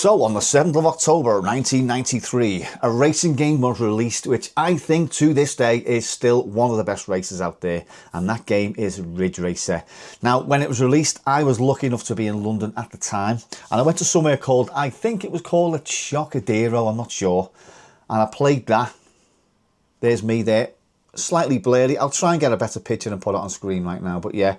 So on the 7th of October 1993, a racing game was released which I think to this day is still one of the best races out there, and that game is Ridge Racer. Now when it was released, I was lucky enough to be in London at the time, and I went to somewhere called, I think it was called a Chocadero, I'm not sure, and I played that. There's me there. Slightly blurry. I'll try and get a better picture and put it on screen right now, but yeah,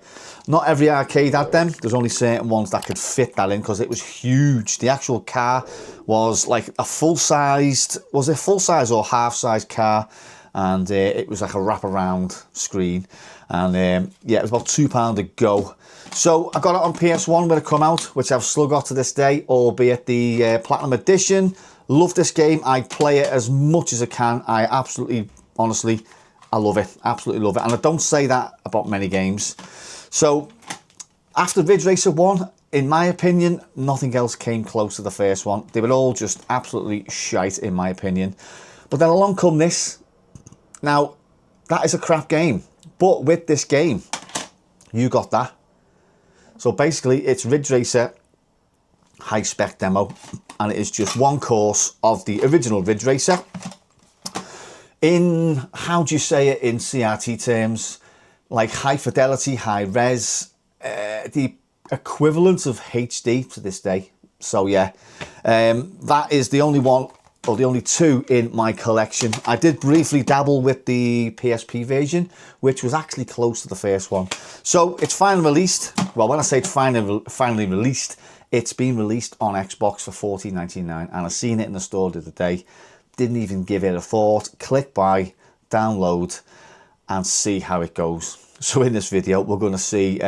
not every arcade had them. There's only certain ones that could fit that in because it was huge. The actual car was like a full-sized, was it full-size or half-size car, and it was like a wraparound screen, and yeah, it was about £2 a go. So I got it on PS1 when it come out, which I've still got to this day, albeit the Platinum Edition. Love this game. I play it as much as I can. I absolutely, honestly, I love it, absolutely love it, and I don't say that about many games. So after Ridge Racer 1, in my opinion, nothing else came close to the first one. They were all just absolutely shite in my opinion. But then along come this. Now, that is a crap game, but with this game, you got that. So basically, it's Ridge Racer high spec demo, and it is just one course of the original Ridge Racer. In, how do you say it in CRT terms, like high fidelity, high res, the equivalent of HD to this day. So yeah, that is the only one, or the only two in my collection. I did briefly dabble with the PSP version, which was actually close to the first one. So it's finally released. Well, when I say it's finally released, it's been released on Xbox for $14.99, and I seen it in the store the other day. Didn't even give it a thought. Click buy, download, and see how it goes. So in this video, we're going to see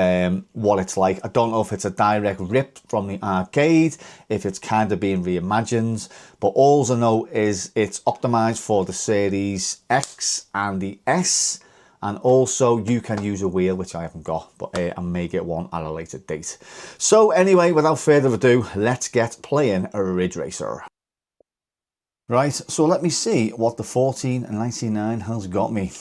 what it's like. I don't know if it's a direct rip from the arcade, if it's kind of being reimagined, but all I know is it's optimized for the Series X and the S, and also you can use a wheel, which I haven't got, but I may get one at a later date. So anyway, without further ado, let's get playing Ridge Racer. Right, so let me see what the $14.99 has got me.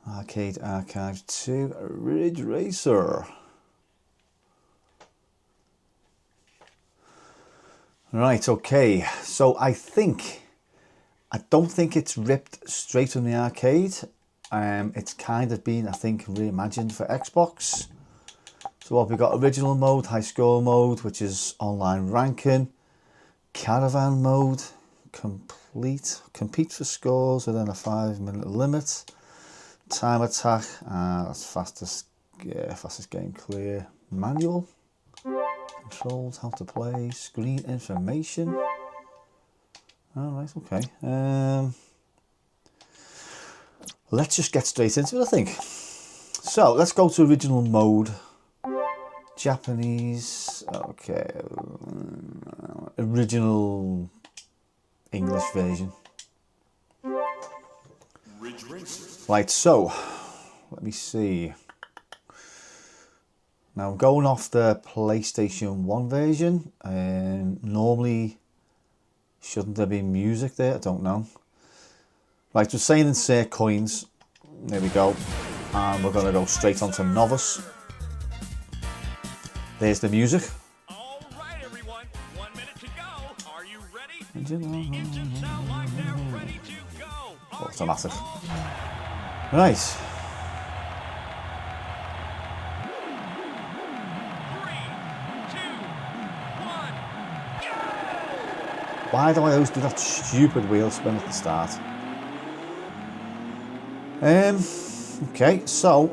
Arcade Archive 2, Ridge Racer. Right, okay, so I don't think it's ripped straight from the arcade. It's kind of been, I think, reimagined for Xbox. So what we've got: original mode, high score mode, which is online ranking. Caravan mode, compete for scores within a 5-minute limit. Time attack, that's fastest game clear. Manual, controls, how to play, screen information. All right, okay. Let's just get straight into it, I think. So let's go to original mode. Japanese, okay, original English version. Right, so let me see. Now I'm going off the PlayStation 1 version, and normally shouldn't there be music there? I don't know. Right, we're saying insert coins. There we go, and we're going to go straight onto Novice. There's the music. All right, everyone. 1 minute to go. Are you ready? The engines sound like they're ready to go. Automatic. Right. 3, 2, 1, go! Why do I always do that stupid wheel spin at the start? Okay, so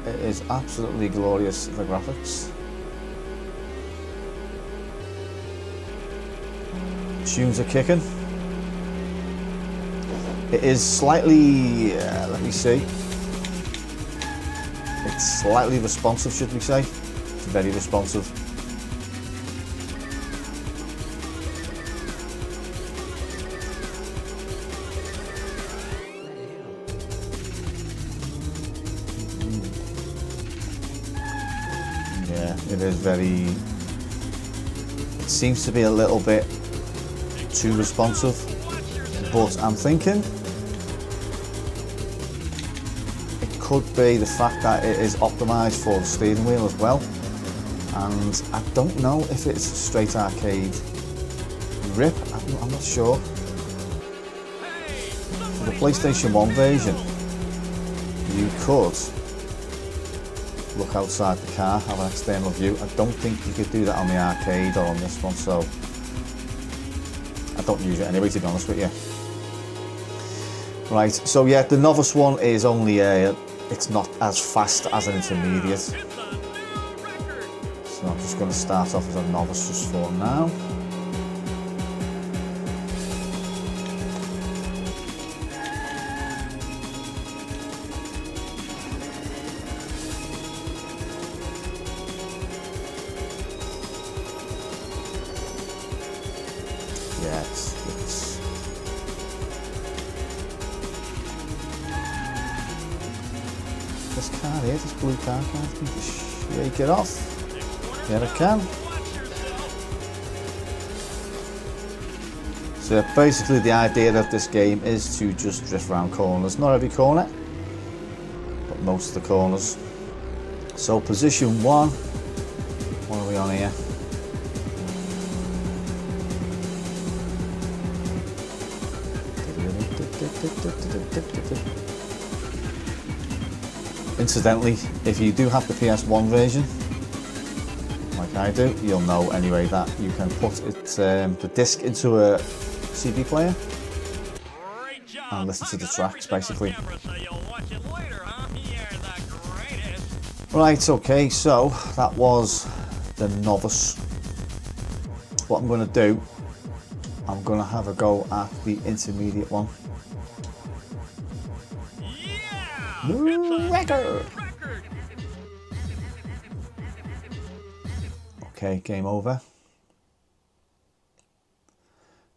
it is absolutely glorious, the graphics. Tunes are kicking. It is slightly, let me see. It's slightly responsive, should we say. It's very responsive. Yeah, it is very, it seems to be a little bit too responsive, but I'm thinking it could be the fact that it is optimized for the steering wheel as well. and I don't know if it's a straight arcade rip. I'm not sure. For the PlayStation 1 version, you could look outside the car, have an external view. I don't think you could do that on the arcade or on this one, so I don't use it anyway, to be honest with you. Right, so yeah, the novice one is only it's not as fast as an intermediate. So I'm just going to start off as a novice just for now. Yeah, it's this car here, this blue car, can't just shake it off. Yeah, I can. So basically the idea of this game is to just drift around corners. Not every corner, but most of the corners. So position 1, what are we on here? Incidentally, if you do have the PS1 version, like I do, you'll know anyway that you can put it, the disc into a CD player and listen to the tracks basically. Right, okay, so that was the novice. What I'm going to do, I'm going to have a go at the intermediate one. Record. Okay, game over.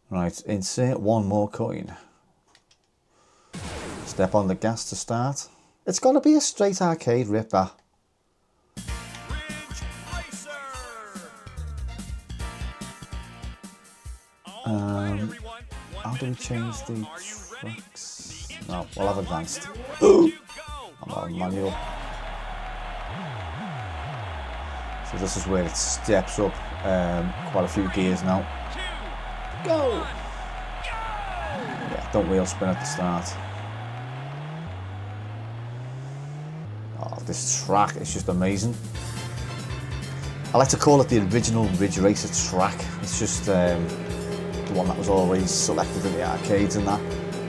Right, insert one more coin. Step on the gas to start. It's got to be a straight arcade rip, that. How do we change the tracks? No, we'll have advanced. I'm on manual. So this is where it steps up quite a few gears now. Go! Yeah, don't wheel spin at the start. Oh, this track is just amazing. I like to call it the original Ridge Racer track. It's just the one that was always selected in the arcades and that.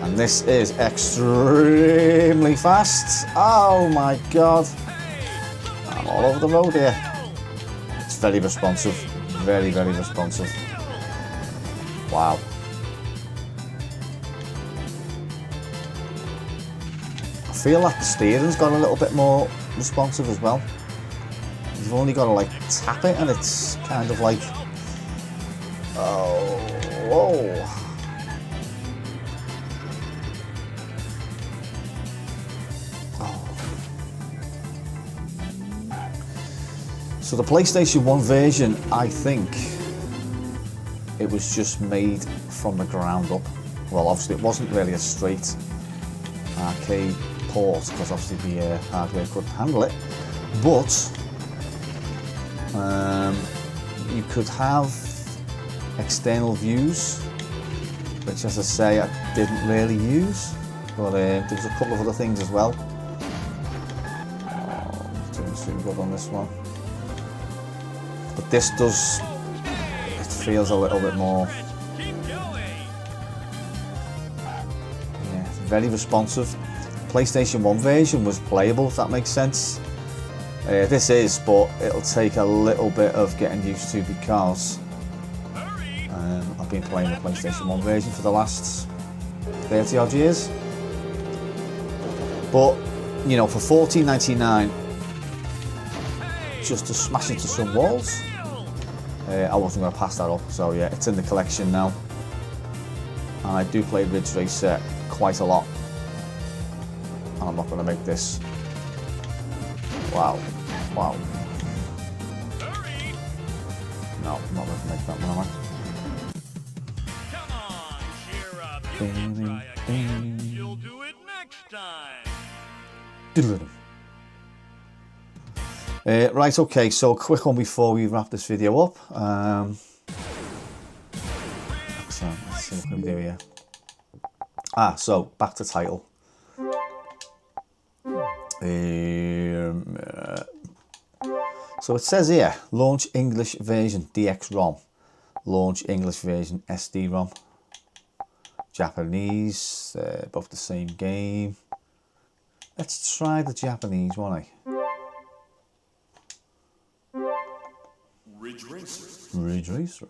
And this is extremely fast. Oh my god. I'm all over the road here. It's very responsive. Very, very responsive. Wow. I feel like the steering's got a little bit more responsive as well. You've only got to like tap it and it's kind of like, oh, whoa. So the PlayStation 1 version, I think it was just made from the ground up. Well, obviously it wasn't really a straight arcade port because obviously the hardware couldn't handle it. But you could have external views, which, as I say, I didn't really use. But there was a couple of other things as well. Oh, doing super good on this one. But this does, it feels a little bit more, yeah, very responsive. PlayStation 1 version was playable, if that makes sense. This is, but it'll take a little bit of getting used to because I've been playing the PlayStation 1 version for the last 30 odd years. But, you know, for $14.99, just to smash into some walls, I wasn't going to pass that up. So yeah, it's in the collection now. And I do play Ridge Racer quite a lot. And I'm not going to make this. Wow. Wow. No, I'm not going to make that one, am I? Come on, cheer up. You can try again. You'll do it next time. Right, okay, so a quick one before we wrap this video up. So let's see what we can do here. So back to title. So it says here, launch English version DX-ROM, launch English version SD-ROM, Japanese, both the same game. Let's try the Japanese, won't I? Ridgeracer.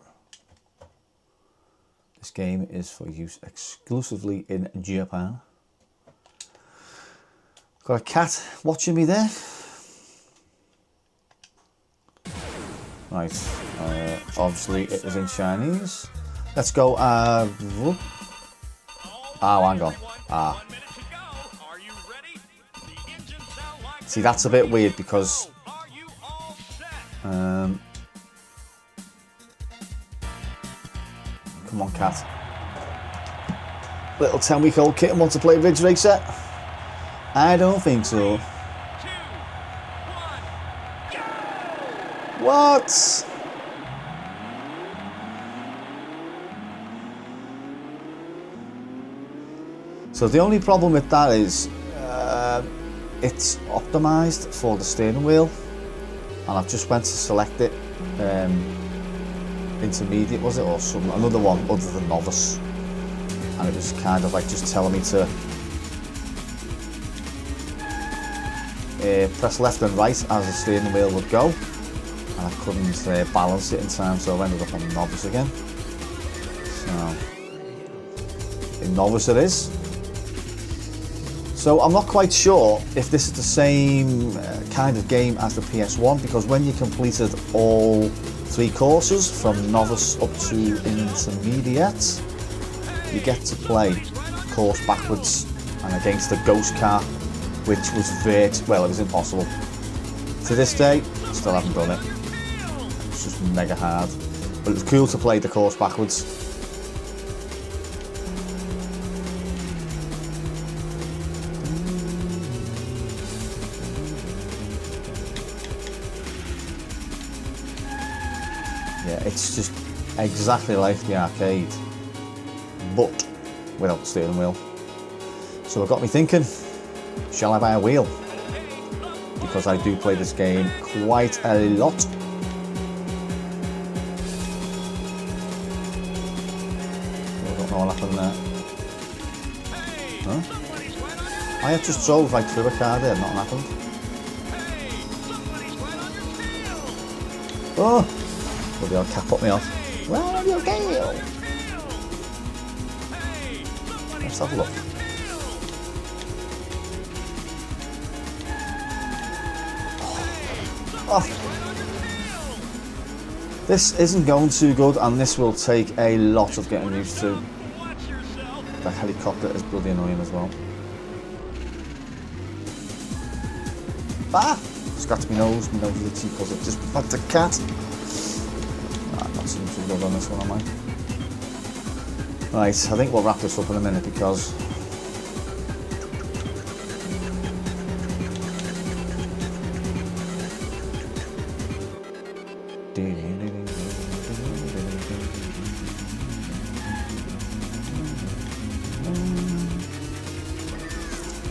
This game is for use exclusively in Japan. Got a cat watching me there. Right, obviously it is in Chinese. Let's go, oh, hang on. See, that's a bit weird because, come on, cat. Little 10-week-old kitten wants to play Ridge Racer? I don't think so. What? So the only problem with that is it's optimized for the steering wheel, and I've just went to select it, intermediate was it, or something, another one other than novice, and it was kind of like just telling me to press left and right as the steering wheel would go, and I couldn't balance it in time, so I ended up on novice again. So in novice it is. So I'm not quite sure if this is the same kind of game as the PS1, because when you completed all 3 courses from novice up to intermediate, you get to play course backwards and against the ghost car, which was well, it was impossible. To this day, still haven't done it. It's just mega hard, but it was cool to play the course backwards. Yeah, it's just exactly like the arcade, but without the steering wheel. So it got me thinking, shall I buy a wheel? Because I do play this game quite a lot. I don't know what happened there. Huh? I just drove right through a car there, nothing happened. Oh! The old cat put me off. Where are you going? Let's have a look. Oh. This isn't going too good, and this will take a lot of getting used to. The helicopter is bloody annoying as well. Ah! Scratch my nose itchy because it just fucked a cat. Not seem too good on this one, am I? Right, I think we'll wrap this up in a minute because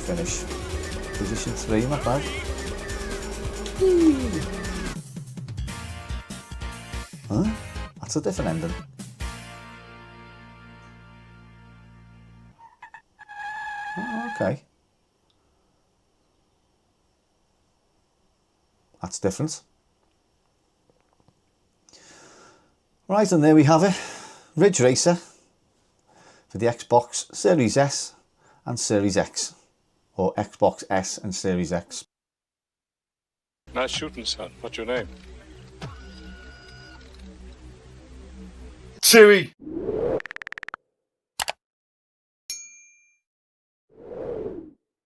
finish. Position 3, not bad. Huh? That's a different ending. Oh, okay. That's different. Right, and there we have it. Ridge Racer for the Xbox Series S and Series X. Or Xbox S and Series X. Nice shooting, son. What's your name? Chewie!